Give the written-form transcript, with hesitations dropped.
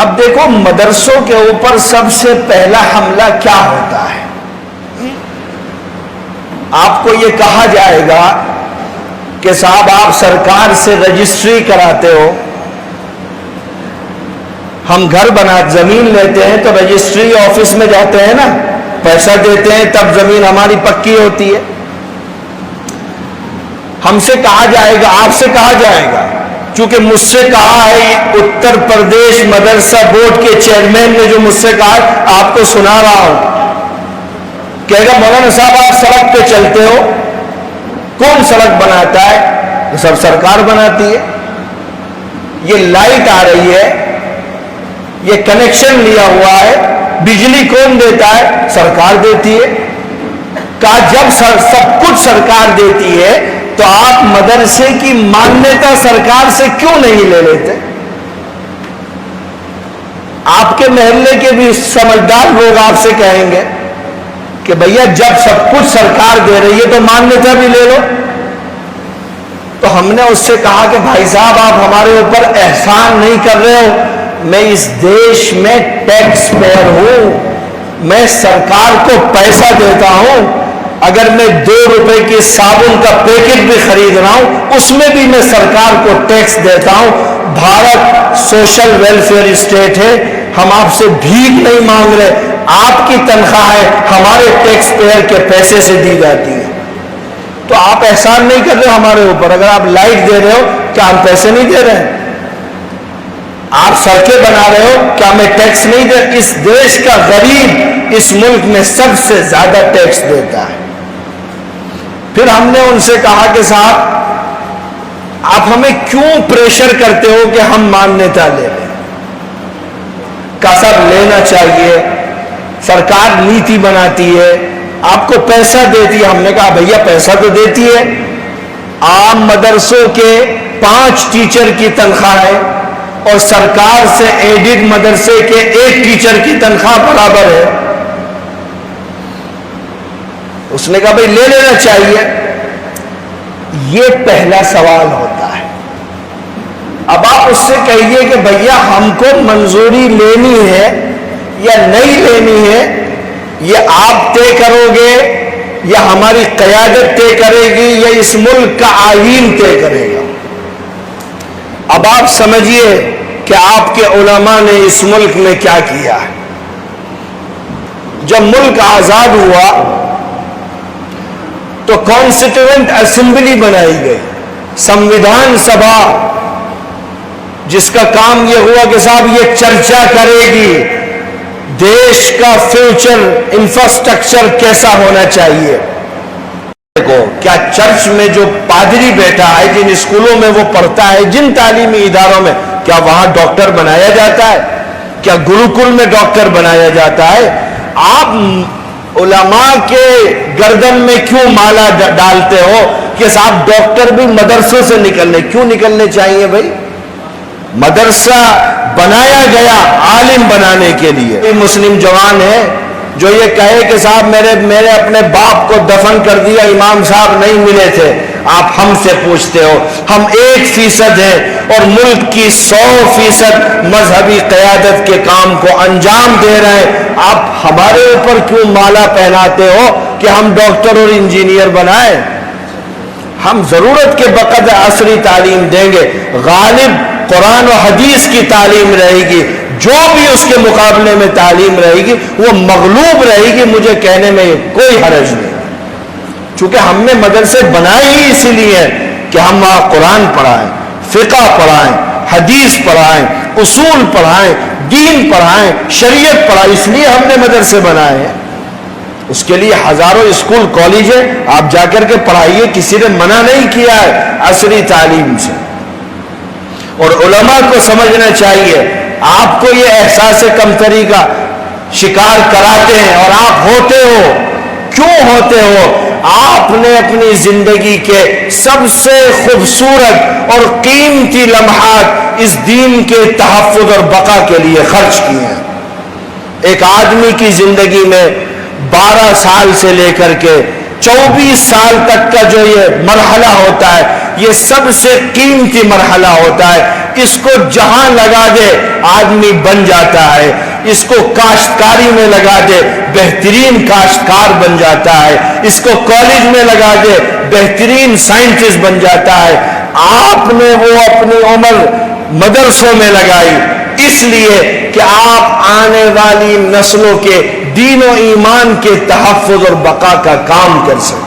اب دیکھو مدرسوں کے اوپر سب سے پہلا حملہ کیا ہوتا ہے؟ آپ کو یہ کہا جائے گا کہ صاحب آپ سرکار سے رجسٹری کراتے ہو، ہم گھر بنا زمین لیتے ہیں تو رجسٹری آفس میں جاتے ہیں نا، پیسہ دیتے ہیں تب زمین ہماری پکی ہوتی ہے۔ ہم سے کہا جائے گا، آپ سے کہا جائے گا، چونکہ مجھ سے کہا ہے اتر پردیش مدرسہ بورڈ کے چیئرمین نے جو مجھ سے کہا آپ کو سنا رہا ہوں، کہے گا مولانا صاحب آپ سڑک پہ چلتے ہو، کون سڑک بناتا ہے؟ سب سرکار بناتی ہے۔ یہ لائٹ آ رہی ہے، یہ کنیکشن لیا ہوا ہے، بجلی کون دیتا ہے؟ سرکار دیتی ہے۔ کہا جب سب کچھ سرکار دیتی ہے تو آپ مدرسے کی مانیتا سرکار سے کیوں نہیں لے لیتے؟ آپ کے محلے کے بھی سمجھدار لوگ آپ سے کہیں گے کہ بھیا جب سب کچھ سرکار دے رہی ہے تو مانیتا بھی لے لو۔ تو ہم نے اس سے کہا کہ بھائی صاحب آپ ہمارے اوپر احسان نہیں کر رہے ہو، میں اس دیش میں ٹیکس پیئر ہوں، میں سرکار کو پیسہ دیتا ہوں، اگر میں 2 روپے کی صابن کا پیکٹ بھی خرید رہا ہوں اس میں بھی میں سرکار کو ٹیکس دیتا ہوں۔ بھارت سوشل ویلفیئر اسٹیٹ ہے، ہم آپ سے بھیک نہیں مانگ رہے، آپ کی تنخواہ ہے ہمارے ٹیکس پیئر کے پیسے سے دی جاتی ہے، تو آپ احسان نہیں کر رہے ہمارے اوپر۔ اگر آپ لائٹ دے رہے ہو کیا ہم پیسے نہیں دے رہے ہیں؟ آپ سڑکیں بنا رہے ہو کیا ہمیں ٹیکس نہیں دے؟ اس دیش کا غریب اس ملک میں سب سے زیادہ ٹیکس دیتا ہے۔ پھر ہم نے ان سے کہا کہ صاحب آپ ہمیں کیوں پریشر کرتے ہو کہ ہم مانیتا لے لیں؟ کہا صاحب لینا چاہیے، سرکار نیتی بناتی ہے، آپ کو پیسہ دیتی ہے۔ ہم نے کہا بھیا پیسہ تو دیتی ہے، عام مدرسوں کے 5 ٹیچر کی تنخواہ ہے اور سرکار سے ایڈڈ مدرسے کے 1 ٹیچر کی تنخواہ برابر ہے۔ اس نے کہا بھائی لے لینا چاہیے۔ یہ پہلا سوال ہوتا ہے۔ اب آپ اس سے کہیے کہ بھیا ہم کو منظوری لینی ہے یا نہیں لینی ہے، یہ آپ طے کرو گے یا ہماری قیادت طے کرے گی یا اس ملک کا آئین طے کرے گا؟ اب آپ سمجھیے کہ آپ کے علماء نے اس ملک میں کیا کیا ہے۔ جب ملک آزاد ہوا تو کانسٹیٹیوئنٹ اسمبلی بنائی گئی، سمویدھان سبھا، جس کا کام یہ ہوا کہ صاحب یہ چرچا کرے گی دیش کا فیوچر انفراسٹرکچر کیسا ہونا چاہیے۔ کیا چرچ میں جو پادری بیٹھا ہے، جن اسکولوں میں وہ پڑھتا ہے، جن تعلیمی اداروں میں، کیا وہاں ڈاکٹر بنایا جاتا ہے؟ کیا گروکل میں ڈاکٹر بنایا جاتا ہے؟ آپ علماء کے گردن میں کیوں مالا ڈالتے ہو کہ صاحب ڈاکٹر بھی مدرسوں سے کیوں نکلنے چاہیے؟ بھائی مدرسہ بنایا گیا عالم بنانے کے لیے۔ یہ مسلم جوان ہے جو یہ کہے کہ صاحب میرے اپنے باپ کو دفن کر دیا، امام صاحب نہیں ملے تھے، آپ ہم سے پوچھتے ہو؟ ہم 1% ہیں اور ملک کی 100% مذہبی قیادت کے کام کو انجام دے رہے ہیں، آپ ہمارے اوپر کیوں مالا پہناتے ہو کہ ہم ڈاکٹر اور انجینئر بنائیں؟ ہم ضرورت کے بقدر عصری تعلیم دیں گے، غالب قرآن و حدیث کی تعلیم رہے گی، جو بھی اس کے مقابلے میں تعلیم رہے گی وہ مغلوب رہے گی، مجھے کہنے میں کوئی حرج نہیں، چونکہ ہم نے مدرسے بنائے ہی اسی لیے کہ ہم وہاں قرآن پڑھائیں، فقہ پڑھائیں، حدیث پڑھائیں، اصول پڑھائیں، دین پڑھائیں، شریعت پڑھائیں، اس لیے ہم نے مدرسے بنائے ہیں۔ اس کے لیے ہزاروں اسکول کالج ہیں، آپ جا کر کے پڑھائیے، کسی نے منع نہیں کیا ہے عصری تعلیم سے۔ اور علماء کو سمجھنا چاہیے، آپ کو یہ احساس کمتری کا شکار کراتے ہیں اور آپ ہوتے ہو، کیوں ہوتے ہو؟ آپ نے اپنی زندگی کے سب سے خوبصورت اور قیمتی لمحات اس دین کے تحفظ اور بقا کے لیے خرچ کیے ہیں۔ ایک آدمی کی زندگی میں 12 سال سے لے کر کے 24 سال تک کا جو یہ مرحلہ ہوتا ہے یہ سب سے قیمتی مرحلہ ہوتا ہے. اس کو جہاں لگا دے آدمی بن جاتا ہے. اس کو کاشتکاری میں لگا دے بہترین کاشتکار بن جاتا ہے. اس کو کالج میں لگا دے بہترین سائنٹسٹ بن جاتا ہے. آپ نے وہ اپنی عمر مدرسوں میں لگائی اس لیے کہ آپ آنے والی نسلوں کے دین و ایمان کے تحفظ اور بقا کا کام کر سکیں.